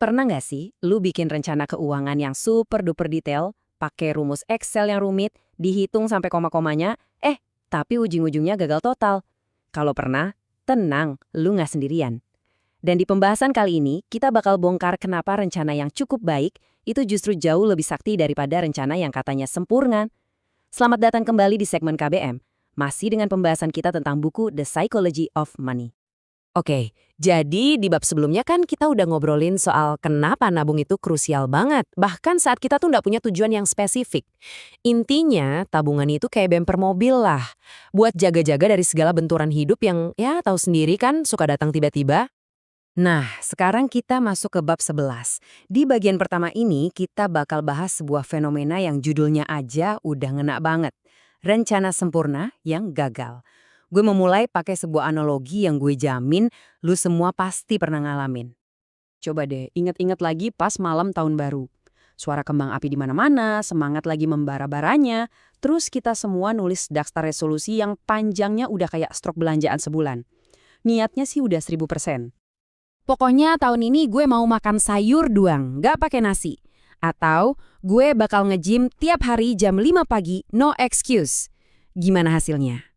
Pernah nggak sih lu bikin rencana keuangan yang super duper detail, pakai rumus Excel yang rumit, dihitung sampai koma-komanya, tapi ujung-ujungnya gagal total? Kalau pernah, tenang, lu nggak sendirian. Dan di pembahasan kali ini, kita bakal bongkar kenapa rencana yang cukup baik itu justru jauh lebih sakti daripada rencana yang katanya sempurna. Selamat datang kembali di segmen KBM, masih dengan pembahasan kita tentang buku The Psychology of Money. Oke, jadi di bab sebelumnya kan kita udah ngobrolin soal kenapa nabung itu krusial banget, bahkan saat kita tuh nggak punya tujuan yang spesifik. Intinya, tabungan itu kayak bemper mobil lah, buat jaga-jaga dari segala benturan hidup yang ya tahu sendiri kan suka datang tiba-tiba. Nah, sekarang kita masuk ke bab 11. Di bagian pertama ini, kita bakal bahas sebuah fenomena yang judulnya aja udah ngena banget. Rencana sempurna yang gagal. Gue memulai pakai sebuah analogi yang gue jamin lu semua pasti pernah ngalamin. Coba deh, inget-inget lagi pas malam tahun baru. Suara kembang api di mana-mana, semangat lagi membara-baranya, terus kita semua nulis daftar resolusi yang panjangnya udah kayak stok belanjaan sebulan. Niatnya sih udah 1000%. Pokoknya tahun ini gue mau makan sayur doang, nggak pakai nasi. Atau gue bakal nge-gym tiap hari jam 5 pagi, no excuse. Gimana hasilnya?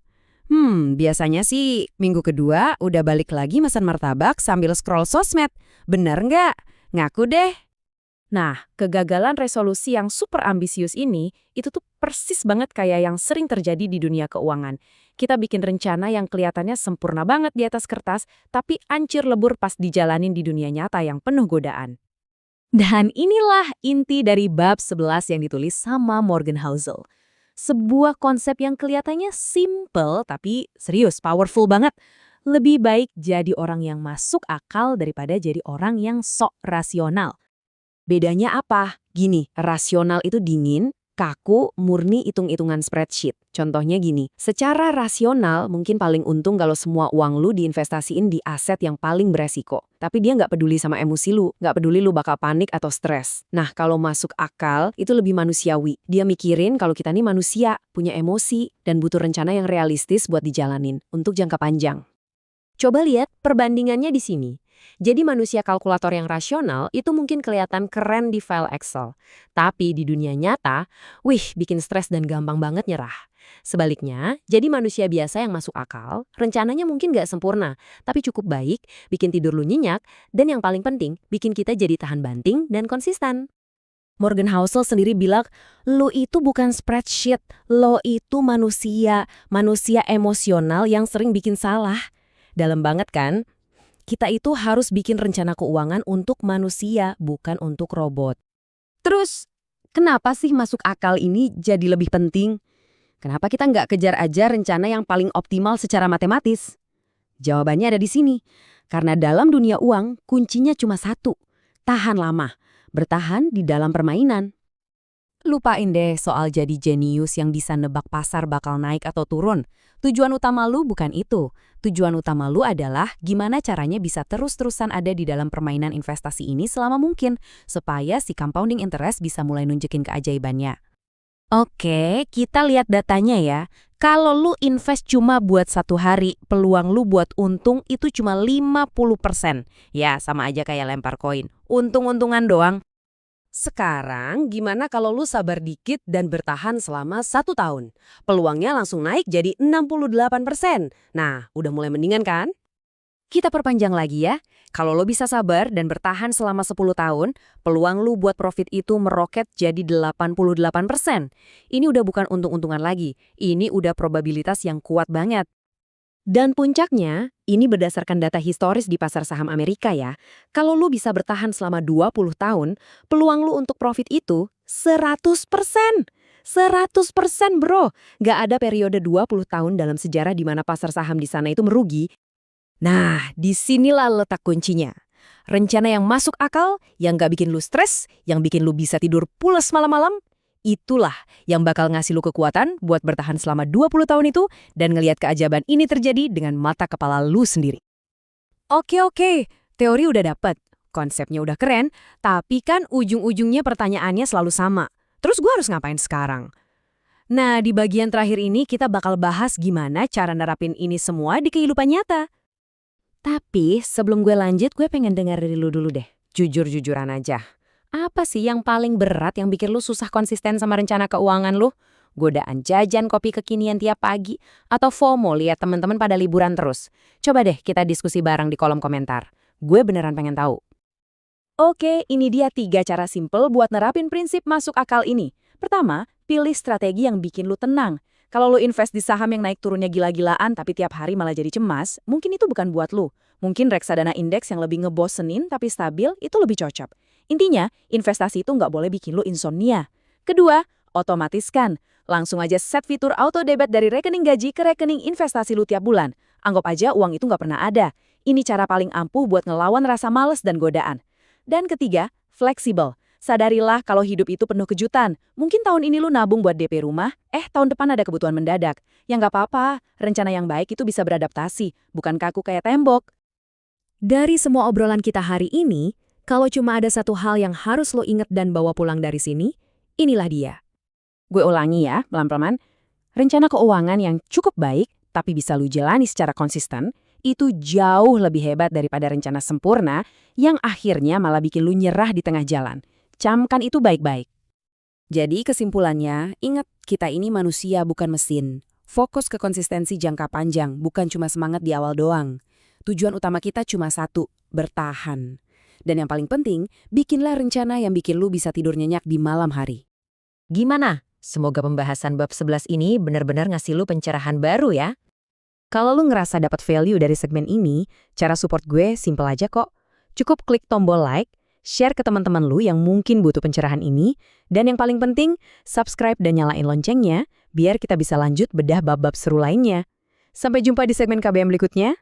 Biasanya sih minggu kedua udah balik lagi mesen martabak sambil scroll sosmed. Bener nggak? Ngaku deh. Nah, kegagalan resolusi yang super ambisius ini, itu tuh persis banget kayak yang sering terjadi di dunia keuangan. Kita bikin rencana yang kelihatannya sempurna banget di atas kertas, tapi ancur lebur pas dijalanin di dunia nyata yang penuh godaan. Dan inilah inti dari bab 11 yang ditulis sama Morgan Housel. Sebuah konsep yang kelihatannya simple tapi serius, powerful banget. Lebih baik jadi orang yang masuk akal daripada jadi orang yang sok rasional. Bedanya apa? Gini, rasional itu dingin, kaku, murni hitung-hitungan spreadsheet. Contohnya gini, secara rasional mungkin paling untung kalau semua uang lu diinvestasiin di aset yang paling beresiko. Tapi dia nggak peduli sama emosi lu, nggak peduli lu bakal panik atau stres. Nah, kalau masuk akal, itu lebih manusiawi. Dia mikirin kalau kita nih manusia, punya emosi, dan butuh rencana yang realistis buat dijalanin untuk jangka panjang. Coba lihat perbandingannya di sini. Jadi manusia kalkulator yang rasional itu mungkin kelihatan keren di file Excel. Tapi di dunia nyata, bikin stres dan gampang banget nyerah. Sebaliknya, jadi manusia biasa yang masuk akal, rencananya mungkin nggak sempurna, tapi cukup baik, bikin tidur lu nyenyak, dan yang paling penting, bikin kita jadi tahan banting dan konsisten. Morgan Housel sendiri bilang, lo itu bukan spreadsheet, lo itu manusia emosional yang sering bikin salah. Dalam banget kan? Kita itu harus bikin rencana keuangan untuk manusia, bukan untuk robot. Terus, kenapa sih masuk akal ini jadi lebih penting? Kenapa kita nggak kejar aja rencana yang paling optimal secara matematis? Jawabannya ada di sini. Karena dalam dunia uang, kuncinya cuma satu. Tahan lama. Bertahan di dalam permainan. Lupain deh soal jadi jenius yang bisa nebak pasar bakal naik atau turun. Tujuan utama lu bukan itu. Tujuan utama lu adalah gimana caranya bisa terus-terusan ada di dalam permainan investasi ini selama mungkin, supaya si compounding interest bisa mulai nunjukin keajaibannya. Oke, kita lihat datanya ya. Kalau lu invest cuma buat 1 hari, peluang lu buat untung itu cuma 50%. Ya, sama aja kayak lempar koin. Untung-untungan doang. Sekarang, gimana kalau lu sabar dikit dan bertahan selama 1 tahun? Peluangnya langsung naik jadi 68%. Nah, udah mulai mendingan kan? Kita perpanjang lagi ya. Kalau lo bisa sabar dan bertahan selama 10 tahun, peluang lu buat profit itu meroket jadi 88%. Ini udah bukan untung-untungan lagi. Ini udah probabilitas yang kuat banget. Dan puncaknya, ini berdasarkan data historis di pasar saham Amerika ya. Kalau lu bisa bertahan selama 20 tahun, peluang lu untuk profit itu 100%. 100% bro. Gak ada periode 20 tahun dalam sejarah di mana pasar saham di sana itu merugi. Nah, disinilah letak kuncinya. Rencana yang masuk akal, yang gak bikin lu stres, yang bikin lu bisa tidur pules malam-malam, itulah yang bakal ngasih lu kekuatan buat bertahan selama 20 tahun itu dan ngelihat keajaiban ini terjadi dengan mata kepala lu sendiri. Oke, teori udah dapet, konsepnya udah keren, tapi kan ujung-ujungnya pertanyaannya selalu sama. Terus gue harus ngapain sekarang? Nah, di bagian terakhir ini kita bakal bahas gimana cara nerapin ini semua di kehidupan nyata. Tapi sebelum gue lanjut, gue pengen dengar dari lu dulu deh. Jujur-jujuran aja. Apa sih yang paling berat yang bikin lu susah konsisten sama rencana keuangan lu? Godaan jajan kopi kekinian tiap pagi? Atau FOMO lihat teman-teman pada liburan terus? Coba deh kita diskusi bareng di kolom komentar. Gue beneran pengen tahu. Oke, ini dia 3 cara simple buat nerapin prinsip masuk akal ini. Pertama, pilih strategi yang bikin lu tenang. Kalau lu invest di saham yang naik turunnya gila-gilaan tapi tiap hari malah jadi cemas, mungkin itu bukan buat lu. Mungkin reksadana indeks yang lebih ngebosenin tapi stabil itu lebih cocok. Intinya, investasi itu nggak boleh bikin lu insomnia. Kedua, otomatiskan. Langsung aja set fitur auto debit dari rekening gaji ke rekening investasi lu tiap bulan. Anggap aja uang itu nggak pernah ada. Ini cara paling ampuh buat ngelawan rasa males dan godaan. Dan ketiga, fleksibel. Sadarilah kalau hidup itu penuh kejutan. Mungkin tahun ini lu nabung buat DP rumah, tahun depan ada kebutuhan mendadak. Ya nggak apa-apa, rencana yang baik itu bisa beradaptasi, bukan kaku kayak tembok. Dari semua obrolan kita hari ini, kalau cuma ada satu hal yang harus lo inget dan bawa pulang dari sini, inilah dia. Gue ulangi ya, pelan-pelan. Rencana keuangan yang cukup baik, tapi bisa lu jalani secara konsisten, itu jauh lebih hebat daripada rencana sempurna yang akhirnya malah bikin lu nyerah di tengah jalan. Camkan itu baik-baik. Jadi kesimpulannya, ingat kita ini manusia bukan mesin. Fokus ke konsistensi jangka panjang, bukan cuma semangat di awal doang. Tujuan utama kita cuma satu, bertahan. Dan yang paling penting, bikinlah rencana yang bikin lu bisa tidur nyenyak di malam hari. Gimana? Semoga pembahasan bab 11 ini benar-benar ngasih lu pencerahan baru ya. Kalau lu ngerasa dapat value dari segmen ini, cara support gue simple aja kok. Cukup klik tombol like, share ke teman-teman lu yang mungkin butuh pencerahan ini, dan yang paling penting, subscribe dan nyalain loncengnya, biar kita bisa lanjut bedah bab-bab seru lainnya. Sampai jumpa di segmen KBM berikutnya.